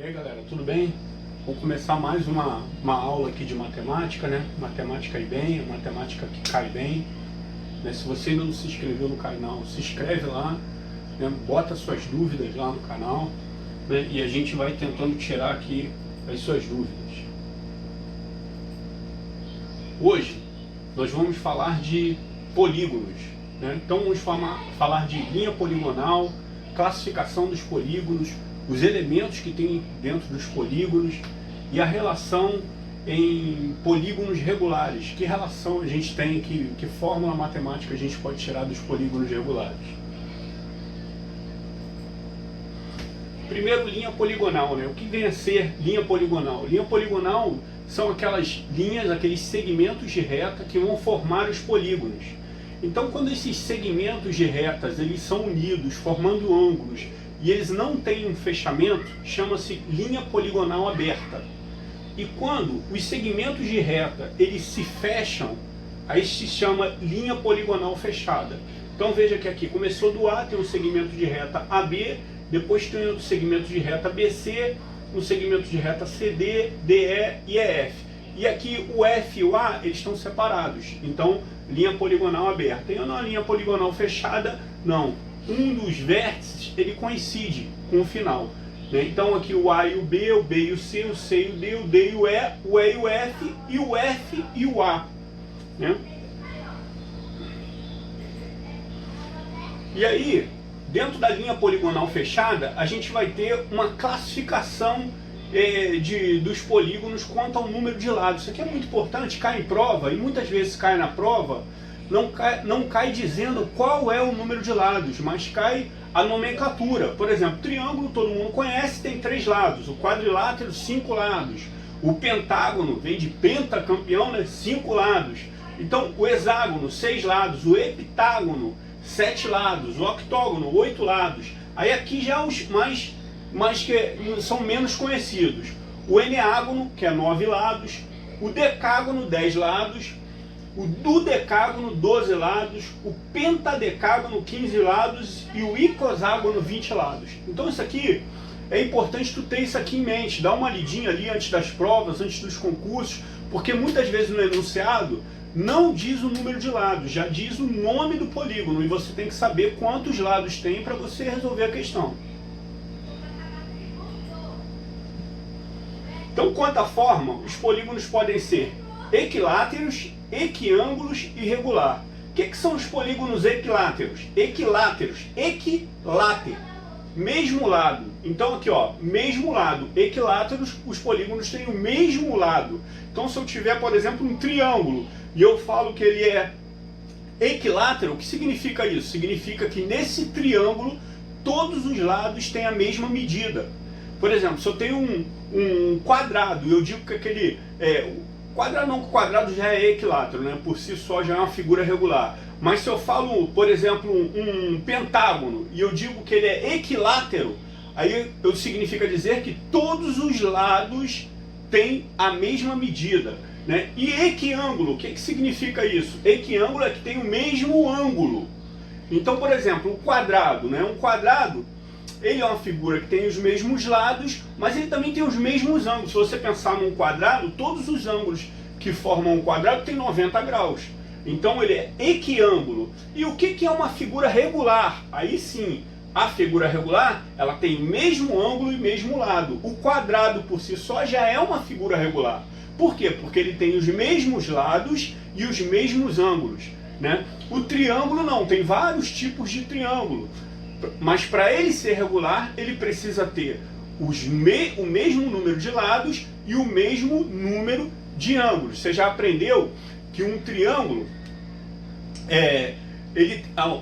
E aí galera, tudo bem? Vamos começar mais uma aula aqui de matemática, né? Matemática e bem, matemática que cai bem, né? Se você ainda não se inscreveu no canal, se inscreve lá, né? Bota suas dúvidas lá no canal, né? E a gente vai tentando tirar aqui as suas dúvidas. Hoje nós vamos falar de polígonos, né? Então vamos falar de linha poligonal, classificação dos polígonos, os elementos que tem dentro dos polígonos e a relação em polígonos regulares. Que relação a gente tem, que fórmula matemática a gente pode tirar dos polígonos regulares? Primeiro, linha poligonal, né? O que vem a ser linha poligonal? Linha poligonal são aquelas linhas, aqueles segmentos de reta que vão formar os polígonos. Então, quando esses segmentos de retas eles são unidos, formando ângulos, e eles não têm um fechamento, chama-se linha poligonal aberta. E quando os segmentos de reta eles se fecham, aí se chama linha poligonal fechada. Então veja que aqui começou do A, tem um segmento de reta AB, depois tem outro segmento de reta BC, um segmento de reta CD, DE e EF. E aqui o F e o A eles estão separados. Então linha poligonal aberta. E na linha poligonal fechada, não. Um dos vértices ele coincide com o final, né? Então aqui o A e o B e o C e o D, o D e o E e o F e o F e o A, né? E aí, dentro da linha poligonal fechada, a gente vai ter uma classificação dos polígonos quanto ao número de lados. Isso aqui é muito importante, cai em prova, e muitas vezes cai na prova, não cai dizendo qual é o número de lados, mas cai a nomenclatura. Por exemplo, triângulo todo mundo conhece, tem 3 lados. O quadrilátero, 5 lados. O pentágono vem de pentacampeão, né? 5 lados. Então, o hexágono, 6 lados. O heptágono, 7 lados. O octógono, 8 lados. Aí aqui já os mais que são menos conhecidos. O eneágono, que é 9 lados. O decágono, 10 lados. O dodecágono, 12 lados, o pentadecágono, 15 lados e o icoságono, 20 lados. Então isso aqui, é importante tu ter isso aqui em mente, dá uma lidinha ali antes das provas, antes dos concursos, porque muitas vezes no enunciado não diz o número de lados, já diz o nome do polígono e você tem que saber quantos lados tem para você resolver a questão. Então, quanto à forma, os polígonos podem ser equiláteros, equiângulos e regular. O que são os polígonos equiláteros? Equiláteros, equiláter, mesmo lado. Então aqui ó, mesmo lado. Equiláteros, os polígonos têm o mesmo lado. Então se eu tiver, por exemplo, um triângulo e eu falo que ele é equilátero, o que significa isso? Significa que nesse triângulo todos os lados têm a mesma medida. Por exemplo, se eu tenho um quadrado e eu digo que aquele quadrado não, que o quadrado já é equilátero, né? Por si só já é uma figura regular. Mas se eu falo, por exemplo, um pentágono e eu digo que ele é equilátero, aí significa dizer que todos os lados têm a mesma medida, né? E equiângulo, o que significa isso? Equiângulo é que tem o mesmo ângulo. Então, por exemplo, o quadrado, né? Um quadrado, ele é uma figura que tem os mesmos lados, mas ele também tem os mesmos ângulos. Se você pensar num quadrado, todos os ângulos que formam um quadrado têm 90 graus. Então ele é equiângulo. E o que é uma figura regular? Aí sim, a figura regular, ela tem mesmo ângulo e mesmo lado. O quadrado por si só já é uma figura regular. Por quê? Porque ele tem os mesmos lados e os mesmos ângulos, né? O triângulo não, tem vários tipos de triângulo. Mas para ele ser regular, ele precisa ter o mesmo número de lados e o mesmo número de ângulos. Você já aprendeu que um triângulo,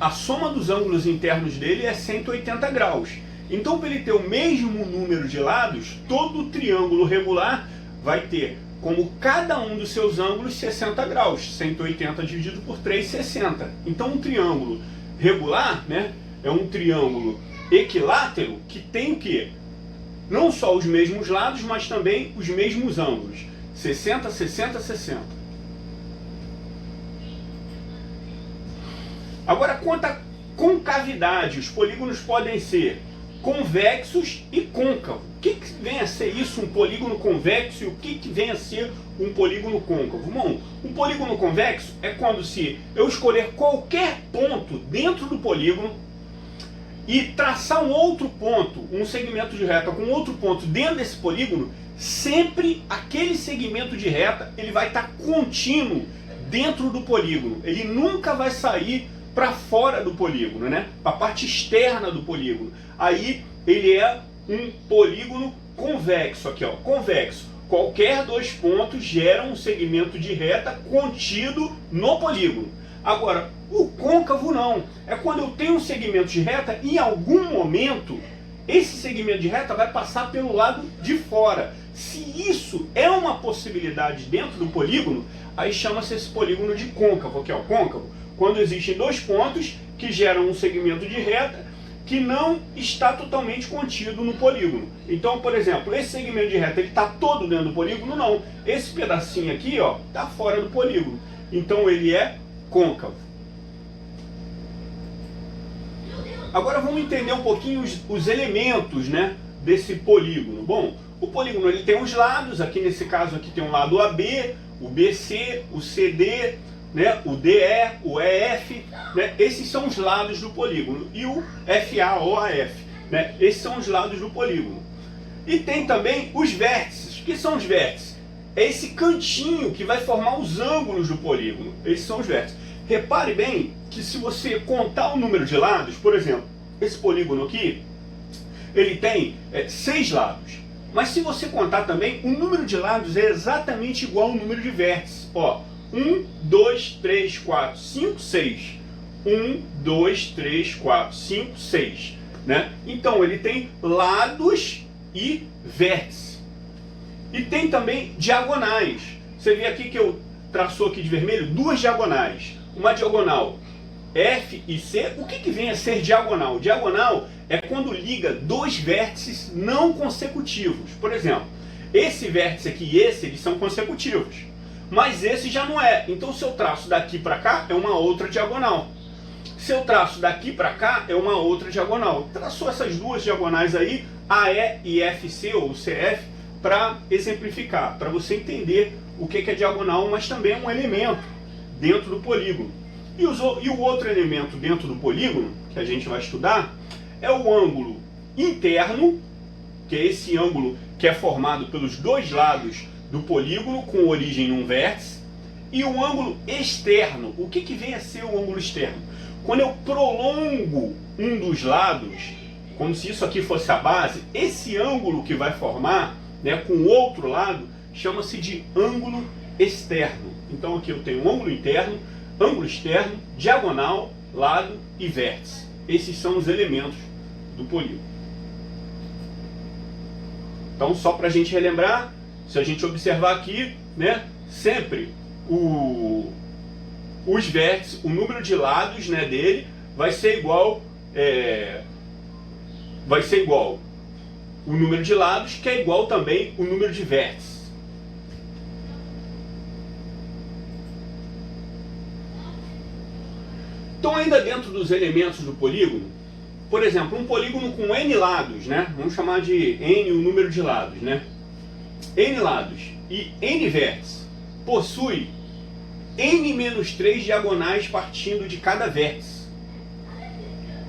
a soma dos ângulos internos dele é 180 graus. Então, para ele ter o mesmo número de lados, todo triângulo regular vai ter como cada um dos seus ângulos 60 graus. 180 dividido por 3, 60. Então, um triângulo regular, né? É um triângulo equilátero que tem o quê? Não só os mesmos lados, mas também os mesmos ângulos. 60, 60, 60. Agora, quanto à concavidade, os polígonos podem ser convexos e côncavos. O que vem a ser isso, um polígono convexo, e o que vem a ser um polígono côncavo? Bom, um polígono convexo é quando se eu escolher qualquer ponto dentro do polígono e traçar um outro ponto, um segmento de reta com outro ponto dentro desse polígono, sempre aquele segmento de reta ele vai estar contínuo dentro do polígono. Ele nunca vai sair para fora do polígono, né? Para a parte externa do polígono. Aí ele é um polígono convexo aqui, ó, convexo. Qualquer dois pontos geram um segmento de reta contido no polígono. Agora, o côncavo não. É quando eu tenho um segmento de reta e em algum momento esse segmento de reta vai passar pelo lado de fora. Se isso é uma possibilidade dentro do polígono, aí chama-se esse polígono de côncavo, aqui, ó, côncavo. Quando existem dois pontos que geram um segmento de reta que não está totalmente contido no polígono. Então, por exemplo, esse segmento de reta ele está todo dentro do polígono? Não. Esse pedacinho aqui está fora do polígono. Então ele é côncavo. Agora vamos entender um pouquinho os elementos, né, desse polígono. Bom, o polígono ele tem os lados, aqui nesse caso aqui tem um lado AB, o BC, o CD, né, o DE, o EF, né, esses são os lados do polígono, e o FA ou AF, né, esses são os lados do polígono. E tem também os vértices. O que são os vértices? É esse cantinho que vai formar os ângulos do polígono. Esses são os vértices. Repare bem que se você contar o número de lados, por exemplo, esse polígono aqui, ele tem 6 lados. Mas se você contar também, o número de lados é exatamente igual ao número de vértices. Ó, 1, 2, 3, 4, 5, 6. 1, 2, 3, 4, 5, 6. Né? Então ele tem lados e vértices. E tem também diagonais. Você vê aqui que eu traçou aqui de vermelho duas diagonais. Uma diagonal F e C. O que vem a ser diagonal? Diagonal é quando liga dois vértices não consecutivos. Por exemplo, esse vértice aqui e esse, eles são consecutivos. Mas esse já não é. Então se eu traço daqui para cá, é uma outra diagonal. Se eu traço daqui para cá, é uma outra diagonal. Traçou essas duas diagonais aí, AE e FC ou CF, para exemplificar, para você entender o que é diagonal, mas também é um elemento dentro do polígono. E o outro elemento dentro do polígono, que a gente vai estudar, é o ângulo interno, que é esse ângulo que é formado pelos dois lados do polígono, com origem num vértice, e o ângulo externo. O que vem a ser o ângulo externo? Quando eu prolongo um dos lados, como se isso aqui fosse a base, esse ângulo que vai formar, né, com o outro lado, chama-se de ângulo externo. Então aqui eu tenho um ângulo interno, ângulo externo, diagonal, lado e vértice. Esses são os elementos do polígono. Então, só para a gente relembrar, se a gente observar aqui, né, sempre os vértices, o número de lados, né, dele vai ser igual o número de lados, que é igual também o número de vértices. Então, ainda dentro dos elementos do polígono, por exemplo, um polígono com N lados, né? Vamos chamar de N o número de lados, né? N lados e N vértices possui N-3 diagonais partindo de cada vértice.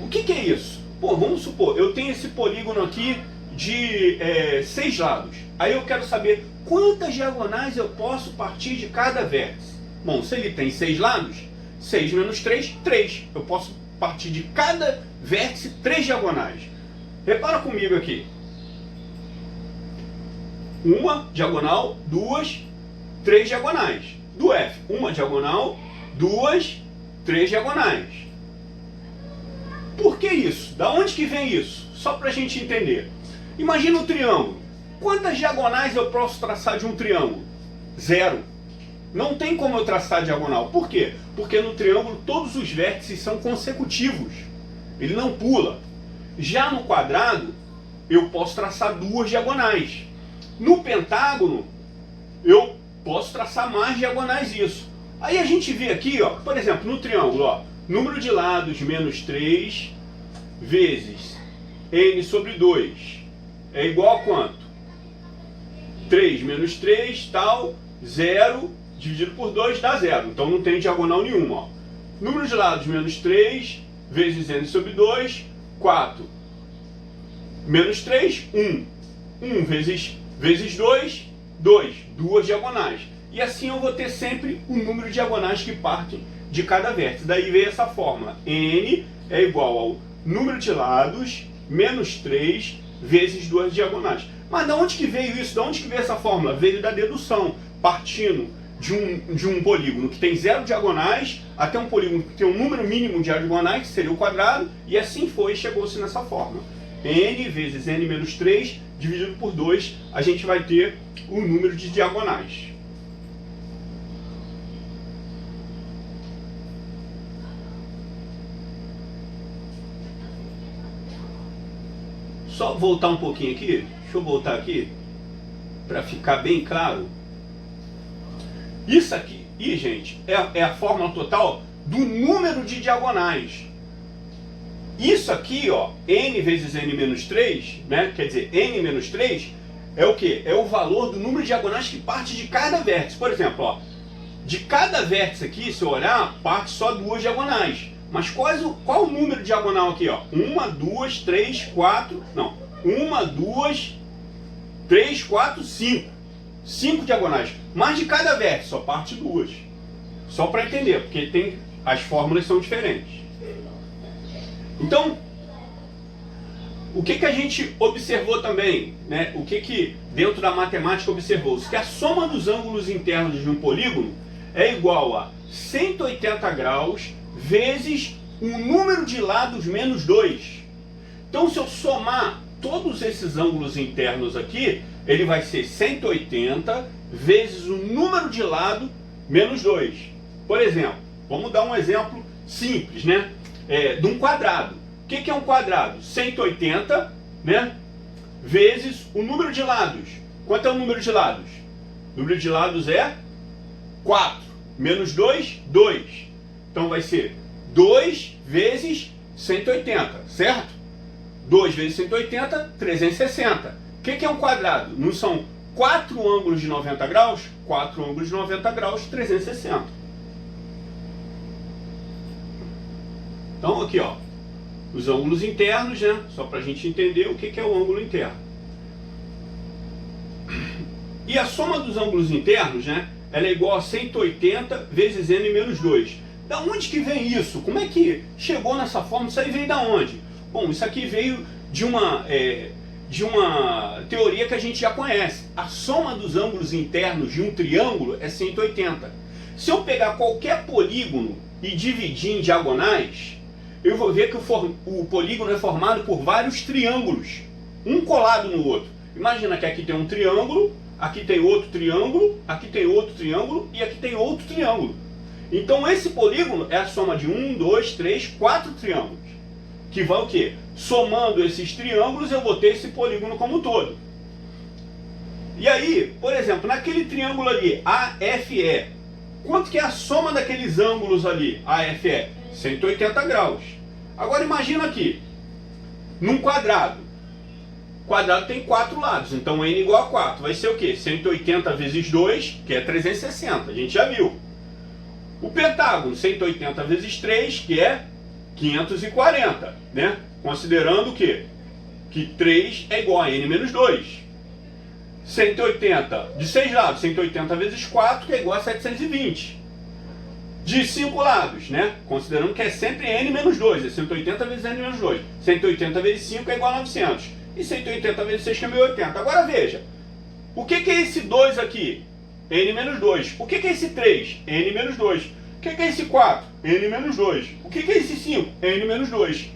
O que é isso? Pô, vamos supor, eu tenho esse polígono aqui de 6 lados. Aí eu quero saber quantas diagonais eu posso partir de cada vértice. Bom, se ele tem 6 lados, 6 menos 3, 3. Eu posso partir de cada vértice 3 diagonais. Repara comigo aqui. Uma diagonal, 2, 3 diagonais. Do F, uma diagonal, 2, 3 diagonais. Por que isso? Da onde que vem isso? Só para a gente entender. Imagina um triângulo. Quantas diagonais eu posso traçar de um triângulo? 0. Não tem como eu traçar diagonal. Por quê? Porque no triângulo todos os vértices são consecutivos. Ele não pula. Já no quadrado, eu posso traçar 2 diagonais. No pentágono, eu posso traçar mais diagonais isso. Aí a gente vê aqui, ó, por exemplo, no triângulo, ó, número de lados menos 3 vezes n sobre 2 é igual a quanto? 3 menos 3, tal, 0, dividido por 2 dá 0. Então não tem diagonal nenhuma. Ó. Número de lados, menos 3, vezes n sobre 2, 4. Menos 3, 1. 1 vezes 2, 2. Duas diagonais. E assim eu vou ter sempre o número de diagonais que partem de cada vértice. Daí veio essa fórmula. N é igual ao número de lados, menos 3, vezes duas diagonais. Mas de onde que veio isso? De onde que veio essa fórmula? Veio da dedução, partindo de um polígono que tem 0 diagonais até um polígono que tem um número mínimo de diagonais, que seria o quadrado, e assim foi, chegou-se nessa fórmula. N vezes n menos 3 dividido por 2, a gente vai ter o número de diagonais. Só voltar um pouquinho aqui, deixa eu voltar aqui, para ficar bem claro. Isso aqui, gente, é a fórmula total do número de diagonais. Isso aqui, ó, n vezes n menos 3, né, quer dizer, n menos 3, é o quê? É o valor do número de diagonais que parte de cada vértice. Por exemplo, ó, de cada vértice aqui, se eu olhar, parte só duas diagonais. Mas qual o número de diagonal aqui? Ó? 1, 2, 3, 4... Não. 1, 2, 3, 4, 5. 5 diagonais. Mas de cada vértice só parte duas. Só para entender, porque as fórmulas são diferentes. Então, o que a gente observou também? Né? O que dentro da matemática observou-se? Que a soma dos ângulos internos de um polígono é igual a 180 graus vezes o número de lados menos 2. Então, se eu somar todos esses ângulos internos aqui, ele vai ser 180 vezes o número de lado menos 2. Por exemplo, vamos dar um exemplo simples, né? De um quadrado. O que é um quadrado? 180, né? Vezes o número de lados. Quanto é o número de lados? O número de lados é 4. Menos 2, 2. Então vai ser 2 vezes 180, certo? 2 vezes 180, 360. O que é um quadrado? Não são 4 ângulos de 90 graus? 4 ângulos de 90 graus, 360. Então aqui, ó, os ângulos internos, né? Só para a gente entender o que é o ângulo interno. E a soma dos ângulos internos, né? Ela é igual a 180 vezes n menos 2. Da onde que vem isso? Como é que chegou nessa forma? Isso aí veio da onde? Bom, isso aqui veio de uma teoria que a gente já conhece. A soma dos ângulos internos de um triângulo é 180. Se eu pegar qualquer polígono e dividir em diagonais, eu vou ver que o polígono é formado por vários triângulos, um colado no outro. Imagina que aqui tem um triângulo, aqui tem outro triângulo, aqui tem outro triângulo e aqui tem outro triângulo. Então esse polígono é a soma de 1, 2, 3, 4 triângulos. Que vai o quê? Somando esses triângulos eu vou ter esse polígono como um todo. E aí, por exemplo, naquele triângulo ali, AFE, quanto que é a soma daqueles ângulos ali, AFE? 180 graus. Agora imagina aqui, num quadrado. O quadrado tem 4 lados, então n igual a 4. Vai ser o quê? 180 vezes 2, que é 360, a gente já viu. O pentágono, 180 vezes 3, que é 540, né? Considerando o quê? Que 3 é igual a n menos 2. 180 de 6 lados, 180 vezes 4, que é igual a 720. De 5 lados, né? Considerando que é sempre n menos 2, é 180 vezes n menos 2. 180 vezes 5 é igual a 900. E 180 vezes 6 que é 1080. Agora veja, o que é esse 2 aqui? N menos 2. O que é esse 3? N menos 2. O que é esse 4? N menos 2. O que é esse 5? N menos 2.